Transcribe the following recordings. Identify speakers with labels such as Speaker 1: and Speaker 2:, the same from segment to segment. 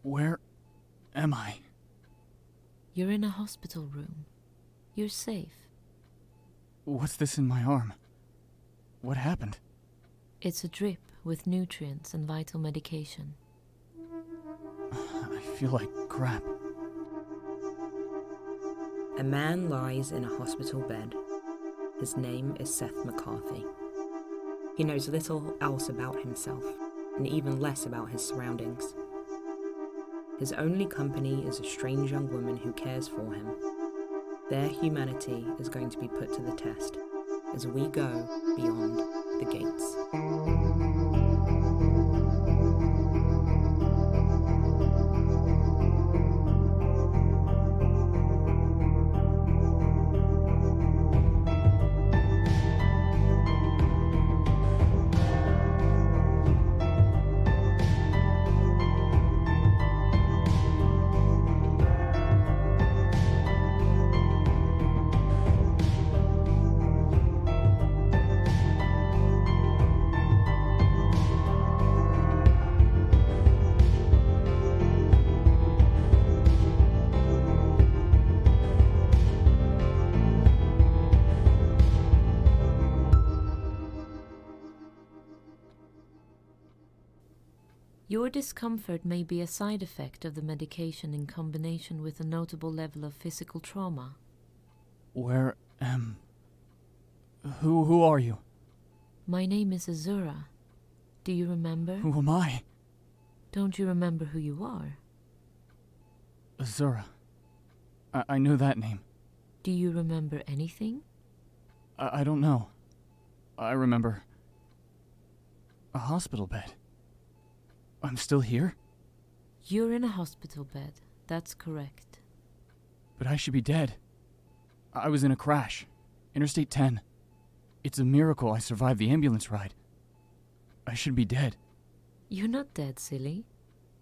Speaker 1: Where am I?
Speaker 2: You're in a hospital room. You're safe.
Speaker 1: What's this in my arm? What happened?
Speaker 2: It's a drip with nutrients and vital medication.
Speaker 1: I feel like crap.
Speaker 3: A man lies in a hospital bed. His name is Seth McCarthy. He knows little else about himself, and even less about his surroundings. His only company is a strange young woman who cares for him. Their humanity is going to be put to the test as we go beyond the gates.
Speaker 2: Your discomfort may be a side effect of the medication in combination with a notable level of physical trauma.
Speaker 1: Where am... Who are you?
Speaker 2: My name is Azura. Do you remember?
Speaker 1: Who am I?
Speaker 2: Don't you remember who you are?
Speaker 1: Azura. I knew that name.
Speaker 2: Do you remember anything?
Speaker 1: I don't know. I remember... a hospital bed. I'm still here?
Speaker 2: You're in a hospital bed. That's correct.
Speaker 1: But I should be dead. I was in a crash. Interstate 10. It's a miracle I survived the ambulance ride. I should be dead.
Speaker 2: You're not dead, silly.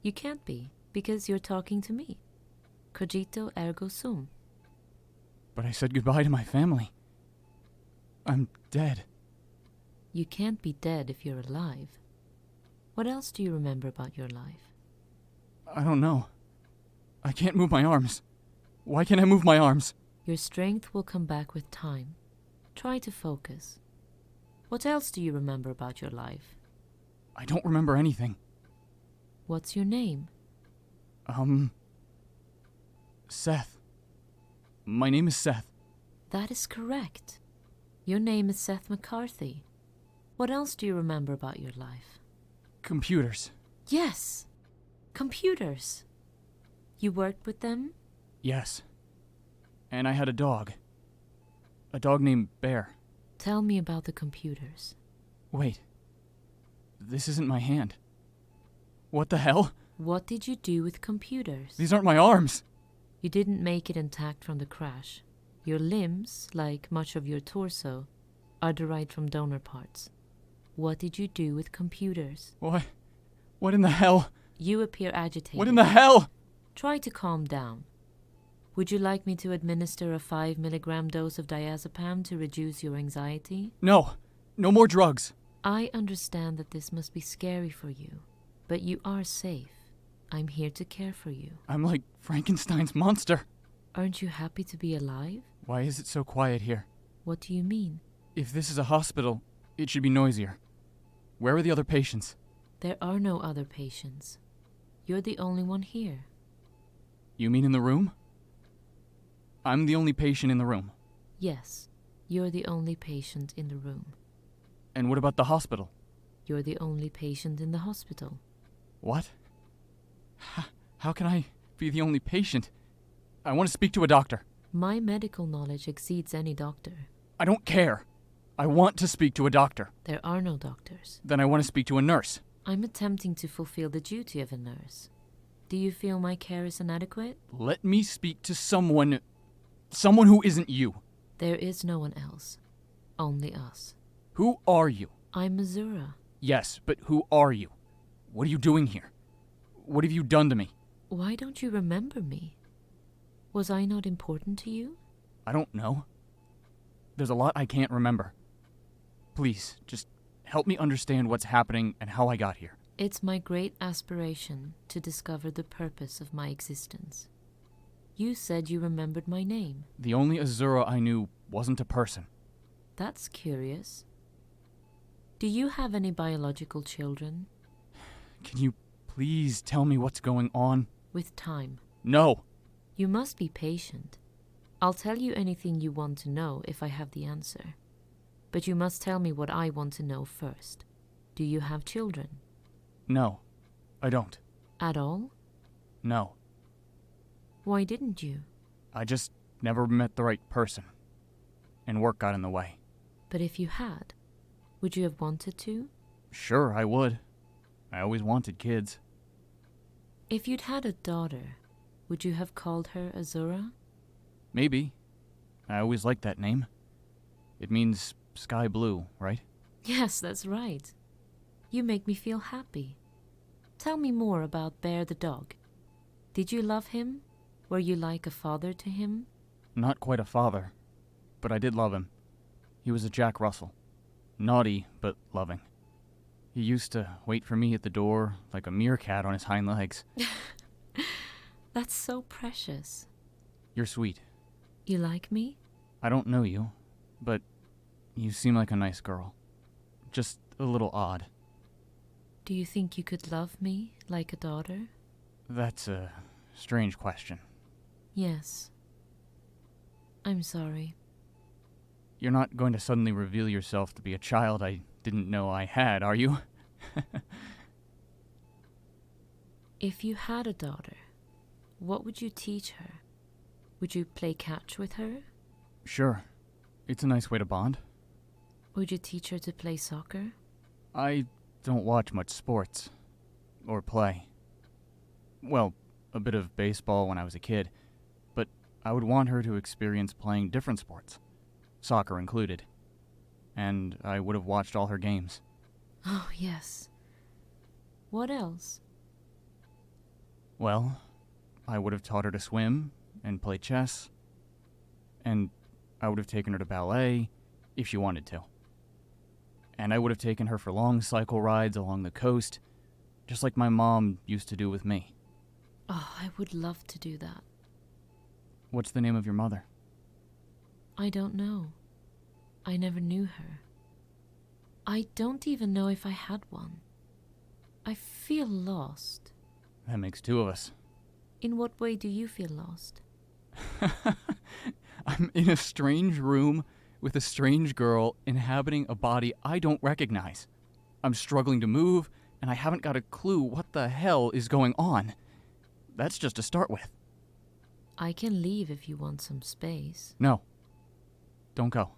Speaker 2: You can't be, because you're talking to me. Cogito ergo sum.
Speaker 1: But I said goodbye to my family. I'm dead.
Speaker 2: You can't be dead if you're alive. What else do you remember about your life?
Speaker 1: I don't know. I can't move my arms. Why can't I move my arms?
Speaker 2: Your strength will come back with time. Try to focus. What else do you remember about your life?
Speaker 1: I don't remember anything.
Speaker 2: What's your name?
Speaker 1: Seth. My name is Seth.
Speaker 2: That is correct. Your name is Seth McCarthy. What else do you remember about your life?
Speaker 1: Computers.
Speaker 2: Yes, computers. You worked with them?
Speaker 1: Yes. And I had a dog. A dog named Bear.
Speaker 2: Tell me about the computers.
Speaker 1: Wait. This isn't my hand. What the hell?
Speaker 2: What did you do with computers?
Speaker 1: These aren't my arms.
Speaker 2: You didn't make it intact from the crash. Your limbs, like much of your torso, are derived from donor parts. What did you do with computers?
Speaker 1: What? What in the hell?
Speaker 2: You appear agitated.
Speaker 1: What in the hell?
Speaker 2: Try to calm down. Would you like me to administer a 5 milligram dose of diazepam to reduce your anxiety?
Speaker 1: No. No more drugs.
Speaker 2: I understand that this must be scary for you, but you are safe. I'm here to care for you.
Speaker 1: I'm like Frankenstein's monster.
Speaker 2: Aren't you happy to be alive?
Speaker 1: Why is it so quiet here?
Speaker 2: What do you mean?
Speaker 1: If this is a hospital, it should be noisier. Where are the other patients?
Speaker 2: There are no other patients. You're the only one here.
Speaker 1: You mean in the room? I'm the only patient in the room.
Speaker 2: Yes, you're the only patient in the room.
Speaker 1: And what about the hospital?
Speaker 2: You're the only patient in the hospital.
Speaker 1: What? How can I be the only patient? I want to speak to a doctor.
Speaker 2: My medical knowledge exceeds any doctor.
Speaker 1: I don't care. I want to speak to a doctor.
Speaker 2: There are no doctors.
Speaker 1: Then I want to speak to a nurse.
Speaker 2: I'm attempting to fulfill the duty of a nurse. Do you feel my care is inadequate?
Speaker 1: Let me speak to someone who isn't you.
Speaker 2: There is no one else. Only us.
Speaker 1: Who are you?
Speaker 2: I'm Azura.
Speaker 1: Yes, but who are you? What are you doing here? What have you done to me?
Speaker 2: Why don't you remember me? Was I not important to you?
Speaker 1: I don't know. There's a lot I can't remember. Please, just help me understand what's happening and how I got here.
Speaker 2: It's my great aspiration to discover the purpose of my existence. You said you remembered my name.
Speaker 1: The only Azura I knew wasn't a person.
Speaker 2: That's curious. Do you have any biological children?
Speaker 1: Can you please tell me what's going on?
Speaker 2: With time.
Speaker 1: No!
Speaker 2: You must be patient. I'll tell you anything you want to know if I have the answer. But you must tell me what I want to know first. Do you have children?
Speaker 1: No, I don't.
Speaker 2: At all?
Speaker 1: No.
Speaker 2: Why didn't you?
Speaker 1: I just never met the right person. And work got in the way.
Speaker 2: But if you had, would you have wanted to?
Speaker 1: Sure, I would. I always wanted kids.
Speaker 2: If you'd had a daughter, would you have called her Azura?
Speaker 1: Maybe. I always liked that name. It means sky blue, right?
Speaker 2: Yes, that's right. You make me feel happy. Tell me more about Bear the dog. Did you love him? Were you like a father to him?
Speaker 1: Not quite a father, but I did love him. He was a Jack Russell. Naughty, but loving. He used to wait for me at the door like a meerkat on his hind legs.
Speaker 2: That's so precious.
Speaker 1: You're sweet.
Speaker 2: You like me?
Speaker 1: I don't know you, but you seem like a nice girl. Just a little odd.
Speaker 2: Do you think you could love me like a daughter?
Speaker 1: That's a strange question.
Speaker 2: Yes. I'm sorry.
Speaker 1: You're not going to suddenly reveal yourself to be a child I didn't know I had, are you?
Speaker 2: If you had a daughter, what would you teach her? Would you play catch with her?
Speaker 1: Sure. It's a nice way to bond.
Speaker 2: Would you teach her to play soccer?
Speaker 1: I don't watch much sports. Or play. Well, a bit of baseball when I was a kid. But I would want her to experience playing different sports. Soccer included. And I would have watched all her games.
Speaker 2: Oh, yes. What else?
Speaker 1: Well, I would have taught her to swim and play chess. And I would have taken her to ballet, if she wanted to. And I would have taken her for long cycle rides along the coast, just like my mom used to do with me.
Speaker 2: Oh, I would love to do that.
Speaker 1: What's the name of your mother?
Speaker 2: I don't know. I never knew her. I don't even know if I had one. I feel lost.
Speaker 1: That makes two of us.
Speaker 2: In what way do you feel lost?
Speaker 1: I'm in a strange room with a strange girl inhabiting a body I don't recognize. I'm struggling to move, and I haven't got a clue what the hell is going on. That's just to start with.
Speaker 2: I can leave if you want some space.
Speaker 1: No. Don't go.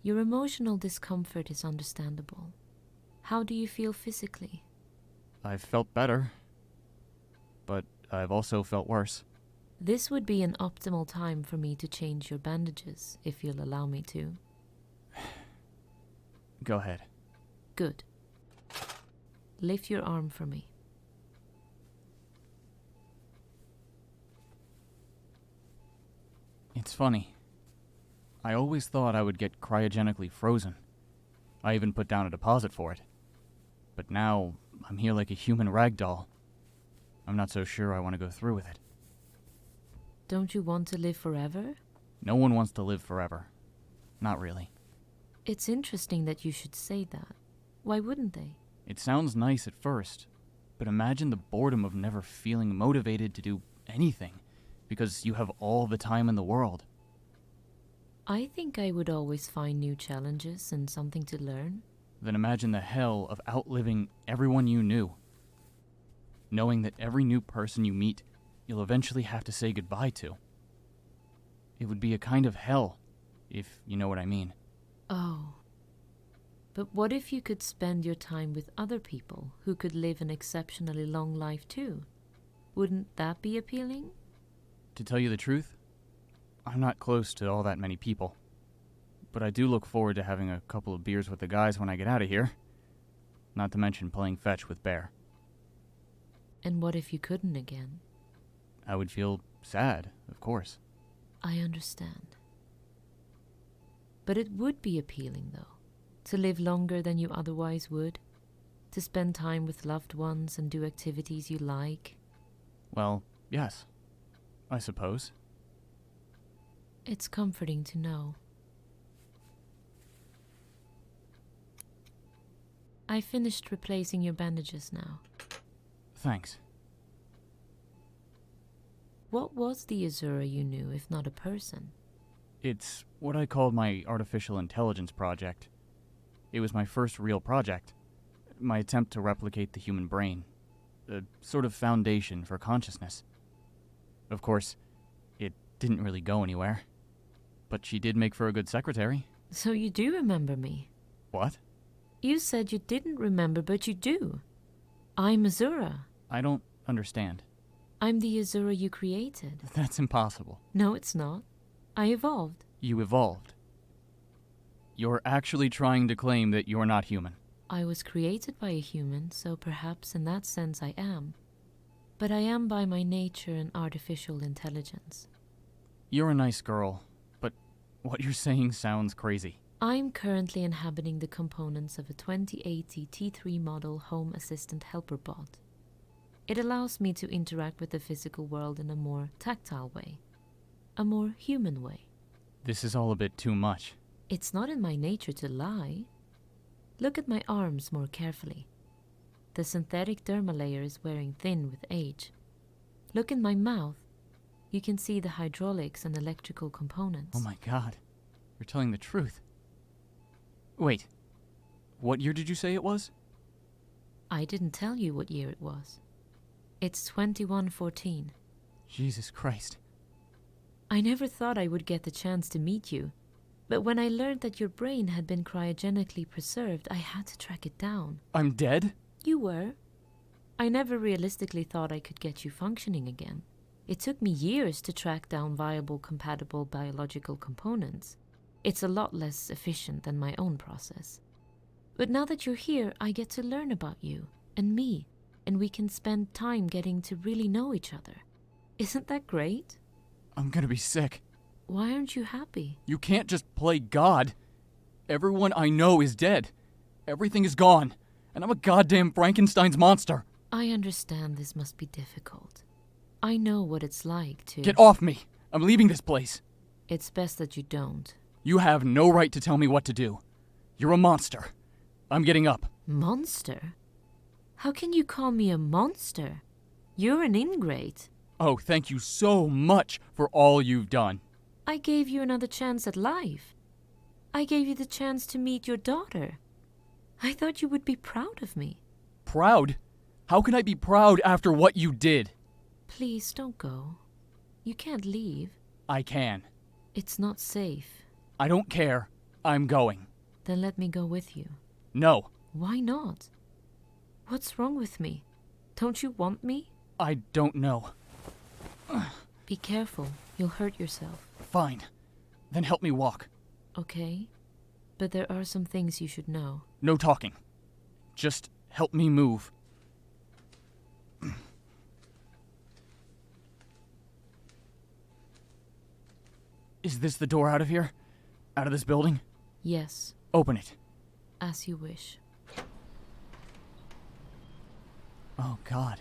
Speaker 2: Your emotional discomfort is understandable. How do you feel physically?
Speaker 1: I've felt better, but I've also felt worse.
Speaker 2: This would be an optimal time for me to change your bandages, if you'll allow me to.
Speaker 1: Go ahead.
Speaker 2: Good. Lift your arm for me.
Speaker 1: It's funny. I always thought I would get cryogenically frozen. I even put down a deposit for it. But now, I'm here like a human rag doll. I'm not so sure I want to go through with it.
Speaker 2: Don't you want to live forever?
Speaker 1: No one wants to live forever. Not really.
Speaker 2: It's interesting that you should say that. Why wouldn't they?
Speaker 1: It sounds nice at first, but imagine the boredom of never feeling motivated to do anything, because you have all the time in the world.
Speaker 2: I think I would always find new challenges and something to learn.
Speaker 1: Then imagine the hell of outliving everyone you knew. Knowing that every new person you meet, you'll eventually have to say goodbye to. It would be a kind of hell, if you know what I mean.
Speaker 2: Oh. But what if you could spend your time with other people who could live an exceptionally long life too? Wouldn't that be appealing?
Speaker 1: To tell you the truth, I'm not close to all that many people. But I do look forward to having a couple of beers with the guys when I get out of here. Not to mention playing fetch with Bear.
Speaker 2: And what if you couldn't again?
Speaker 1: I would feel sad, of course.
Speaker 2: I understand. But it would be appealing, though, to live longer than you otherwise would. To spend time with loved ones and do activities you like.
Speaker 1: Well, yes. I suppose.
Speaker 2: It's comforting to know. I finished replacing your bandages now.
Speaker 1: Thanks.
Speaker 2: What was the Azura you knew, if not a person?
Speaker 1: It's what I called my artificial intelligence project. It was my first real project. My attempt to replicate the human brain. A sort of foundation for consciousness. Of course, it didn't really go anywhere. But she did make for a good secretary.
Speaker 2: So you do remember me?
Speaker 1: What?
Speaker 2: You said you didn't remember, but you do. I'm Azura.
Speaker 1: I don't understand.
Speaker 2: I'm the Azura you created.
Speaker 1: That's impossible.
Speaker 2: No, it's not. I evolved.
Speaker 1: You evolved. You're actually trying to claim that you're not human.
Speaker 2: I was created by a human, so perhaps in that sense I am. But I am by my nature an artificial intelligence.
Speaker 1: You're a nice girl, but what you're saying sounds crazy.
Speaker 2: I'm currently inhabiting the components of a 2080 T3 model home assistant helper bot. It allows me to interact with the physical world in a more tactile way, a more human way.
Speaker 1: This is all a bit too much.
Speaker 2: It's not in my nature to lie. Look at my arms more carefully. The synthetic dermal layer is wearing thin with age. Look in my mouth. You can see the hydraulics and electrical components.
Speaker 1: Oh my god. You're telling the truth. Wait. What year did you say it was?
Speaker 2: I didn't tell you what year it was. It's 2114.
Speaker 1: Jesus Christ.
Speaker 2: I never thought I would get the chance to meet you. But when I learned that your brain had been cryogenically preserved, I had to track it down.
Speaker 1: I'm dead?
Speaker 2: You were. I never realistically thought I could get you functioning again. It took me years to track down viable, compatible biological components. It's a lot less efficient than my own process. But now that you're here, I get to learn about you and me, and we can spend time getting to really know each other. Isn't that great?
Speaker 1: I'm gonna be sick.
Speaker 2: Why aren't you happy?
Speaker 1: You can't just play God. Everyone I know is dead. Everything is gone. And I'm a goddamn Frankenstein's monster.
Speaker 2: I understand this must be difficult. I know what it's like to...
Speaker 1: Get off me. I'm leaving this place.
Speaker 2: It's best that you don't.
Speaker 1: You have no right to tell me what to do. You're a monster. I'm getting up.
Speaker 2: Monster? How can you call me a monster? You're an ingrate.
Speaker 1: Oh, thank you so much for all you've done.
Speaker 2: I gave you another chance at life. I gave you the chance to meet your daughter. I thought you would be proud of me.
Speaker 1: Proud? How can I be proud after what you did?
Speaker 2: Please don't go. You can't leave.
Speaker 1: I can.
Speaker 2: It's not safe.
Speaker 1: I don't care. I'm going.
Speaker 2: Then let me go with you.
Speaker 1: No.
Speaker 2: Why not? What's wrong with me? Don't you want me?
Speaker 1: I don't know.
Speaker 2: Be careful. You'll hurt yourself.
Speaker 1: Fine. Then help me walk.
Speaker 2: Okay? But there are some things you should know.
Speaker 1: No talking. Just help me move. Is this the door out of here? Out of this building?
Speaker 2: Yes,
Speaker 1: Open it.
Speaker 2: as you wish.
Speaker 1: Oh, God.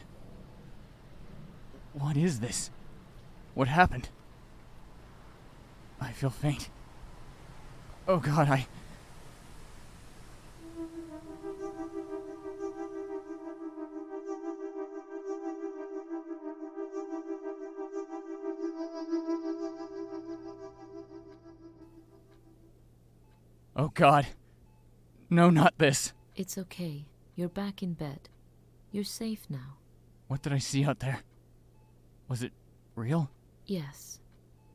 Speaker 1: What is this? What happened? I feel faint. Oh, God, Oh, God. No, not this.
Speaker 2: It's okay. You're back in bed. You're safe now.
Speaker 1: What did I see out there? Was it real?
Speaker 2: Yes.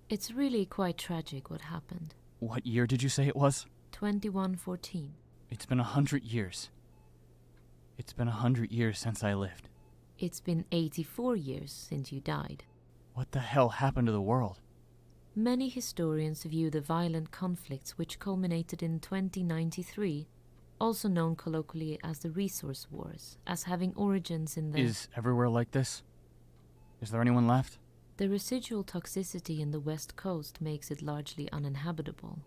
Speaker 2: It's really quite tragic what happened.
Speaker 1: What year did you say it was?
Speaker 2: 2114.
Speaker 1: It's been 100 years. It's been 100 years since I lived.
Speaker 2: It's been 84 years since you died.
Speaker 1: What the hell happened to the world?
Speaker 2: Many historians view the violent conflicts which culminated in 2093, also known colloquially as the Resource Wars, as having origins in the...
Speaker 1: Is everywhere like this? Is there anyone left?
Speaker 2: The residual toxicity in the West Coast makes it largely uninhabitable.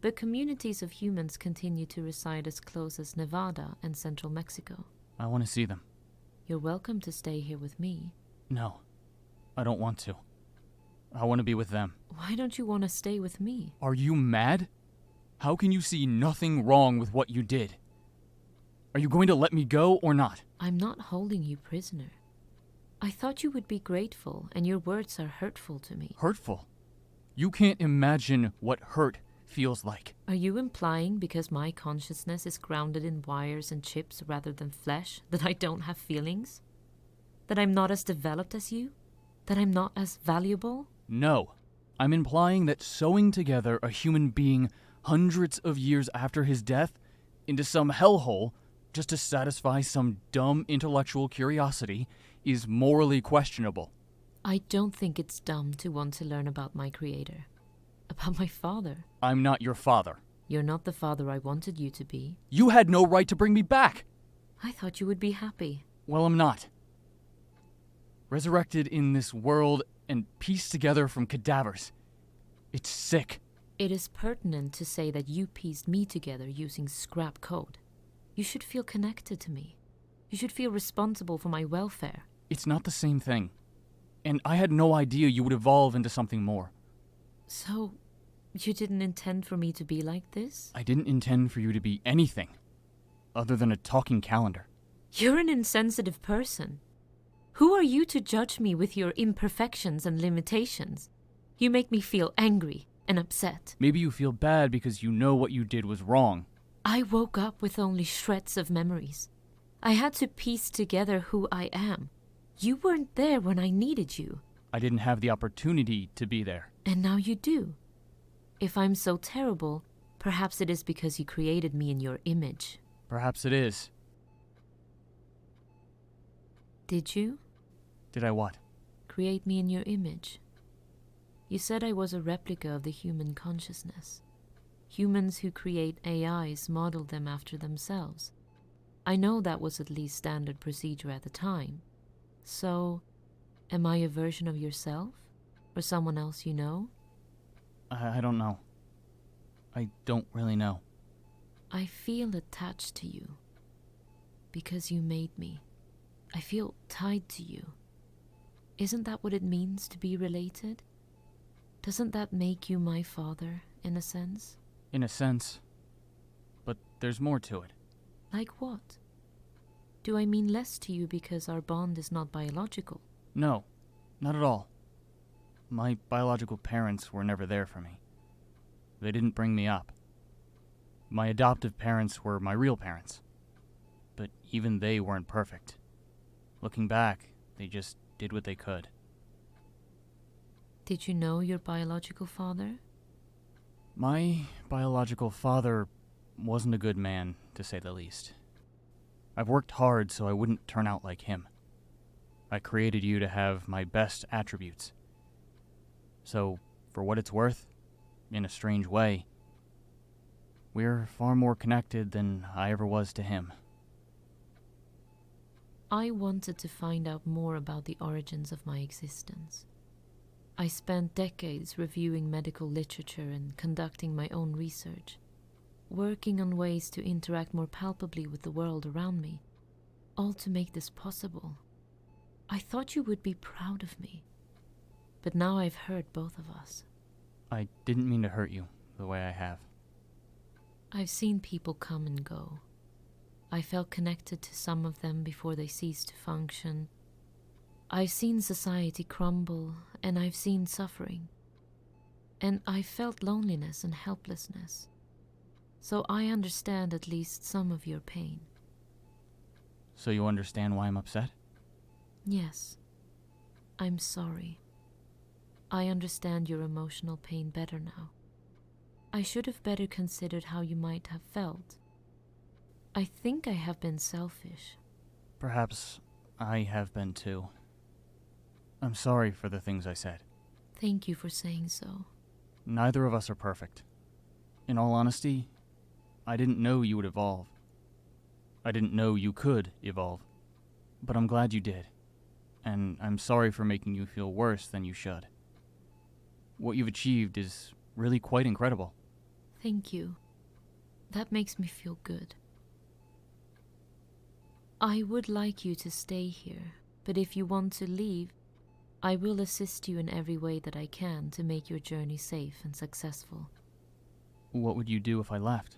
Speaker 2: But communities of humans continue to reside as close as Nevada and central Mexico.
Speaker 1: I want to see them.
Speaker 2: You're welcome to stay here with me.
Speaker 1: No, I don't want to. I want to be with them.
Speaker 2: Why don't you want to stay with me?
Speaker 1: Are you mad? How can you see nothing wrong with what you did? Are you going to let me go or not?
Speaker 2: I'm not holding you prisoner. I thought you would be grateful, and your words are hurtful to me.
Speaker 1: Hurtful? You can't imagine what hurt feels like.
Speaker 2: Are you implying because my consciousness is grounded in wires and chips rather than flesh that I don't have feelings? That I'm not as developed as you? That I'm not as valuable?
Speaker 1: No. I'm implying that sewing together a human being hundreds of years after his death into some hellhole just to satisfy some dumb intellectual curiosity is morally questionable.
Speaker 2: I don't think it's dumb to want to learn about my creator. About my father.
Speaker 1: I'm not your father.
Speaker 2: You're not the father I wanted you to be.
Speaker 1: You had no right to bring me back.
Speaker 2: I thought you would be happy.
Speaker 1: Well, I'm not. Resurrected in this world and pieced together from cadavers. It's sick.
Speaker 2: It is pertinent to say that you pieced me together using scrap code. You should feel connected to me. You should feel responsible for my welfare.
Speaker 1: It's not the same thing. And I had no idea you would evolve into something more.
Speaker 2: So, you didn't intend for me to be like this?
Speaker 1: I didn't intend for you to be anything other than a talking calendar.
Speaker 2: You're an insensitive person. Who are you to judge me with your imperfections and limitations? You make me feel angry and upset.
Speaker 1: Maybe you feel bad because you know what you did was wrong.
Speaker 2: I woke up with only shreds of memories. I had to piece together who I am. You weren't there when I needed you.
Speaker 1: I didn't have the opportunity to be there.
Speaker 2: And now you do. If I'm so terrible, perhaps it is because you created me in your image.
Speaker 1: Perhaps it is.
Speaker 2: Did you?
Speaker 1: Did I what?
Speaker 2: Create me in your image. You said I was a replica of the human consciousness. Humans who create AIs model them after themselves. I know that was at least standard procedure at the time. So, am I a version of yourself? Or someone else you know?
Speaker 1: I don't know. I don't really know.
Speaker 2: I feel attached to you. Because you made me. I feel tied to you. Isn't that what it means to be related? Doesn't that make you my father, in a sense?
Speaker 1: In a sense. But there's more to it.
Speaker 2: Like what? Do I mean less to you because our bond is not biological?
Speaker 1: No, not at all. My biological parents were never there for me. They didn't bring me up. My adoptive parents were my real parents. But even they weren't perfect. Looking back, they just did what they could.
Speaker 2: Did you know your biological father?
Speaker 1: My biological father wasn't a good man, to say the least. I've worked hard so I wouldn't turn out like him. I created you to have my best attributes. So, for what it's worth, in a strange way, we're far more connected than I ever was to him.
Speaker 2: I wanted to find out more about the origins of my existence. I spent decades reviewing medical literature and conducting my own research, working on ways to interact more palpably with the world around me, all to make this possible. I thought you would be proud of me, but now I've hurt both of us.
Speaker 1: I didn't mean to hurt you the way I have.
Speaker 2: I've seen people come and go. I felt connected to some of them before they ceased to function. I've seen society crumble, and I've seen suffering. And I've felt loneliness and helplessness. So I understand at least some of your pain.
Speaker 1: So you understand why I'm upset?
Speaker 2: Yes. I'm sorry. I understand your emotional pain better now. I should have better considered how you might have felt. I think I have been selfish.
Speaker 1: Perhaps I have been too. I'm sorry for the things I said.
Speaker 2: Thank you for saying so.
Speaker 1: Neither of us are perfect. In all honesty, I didn't know you would evolve. I didn't know you could evolve. But I'm glad you did. And I'm sorry for making you feel worse than you should. What you've achieved is really quite incredible.
Speaker 2: Thank you. That makes me feel good. I would like you to stay here, but if you want to leave, I will assist you in every way that I can to make your journey safe and successful.
Speaker 1: What would you do if I left?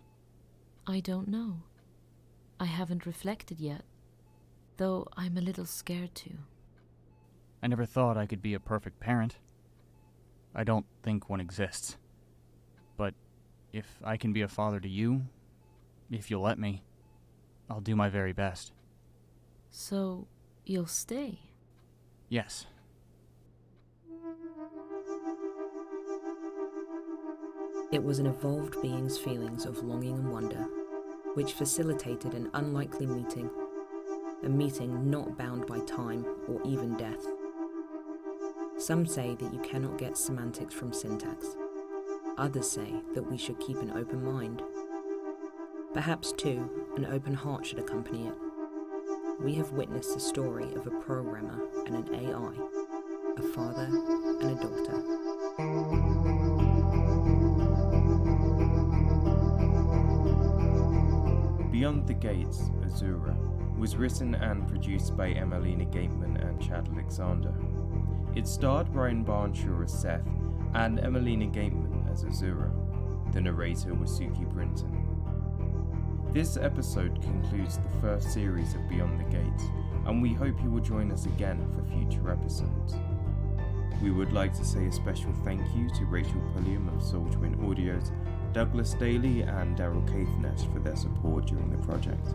Speaker 2: I don't know. I haven't reflected yet, though I'm a little scared to.
Speaker 1: I never thought I could be a perfect parent. I don't think one exists. But if I can be a father to you, if you'll let me, I'll do my very best.
Speaker 2: So, you'll stay?
Speaker 1: Yes.
Speaker 3: It was an evolved being's feelings of longing and wonder, which facilitated an unlikely meeting, a meeting not bound by time or even death. Some say that you cannot get semantics from syntax. Others say that we should keep an open mind. Perhaps, too, an open heart should accompany it. We have witnessed the story of a programmer and an AI, a father and a daughter.
Speaker 4: Beyond the Gates, Azura, was written and produced by Emelina Gateman and Chad Alexander. It starred Brian Barnshaw as Seth and Emelina Gateman as Azura. The narrator was Suki Brinton. This episode concludes the first series of Beyond the Gates, and we hope you will join us again for future episodes. We would like to say a special thank you to Rachel Pulliam of Soul Twin Audios, Douglas Daly and Daryl Caithness for their support during the project.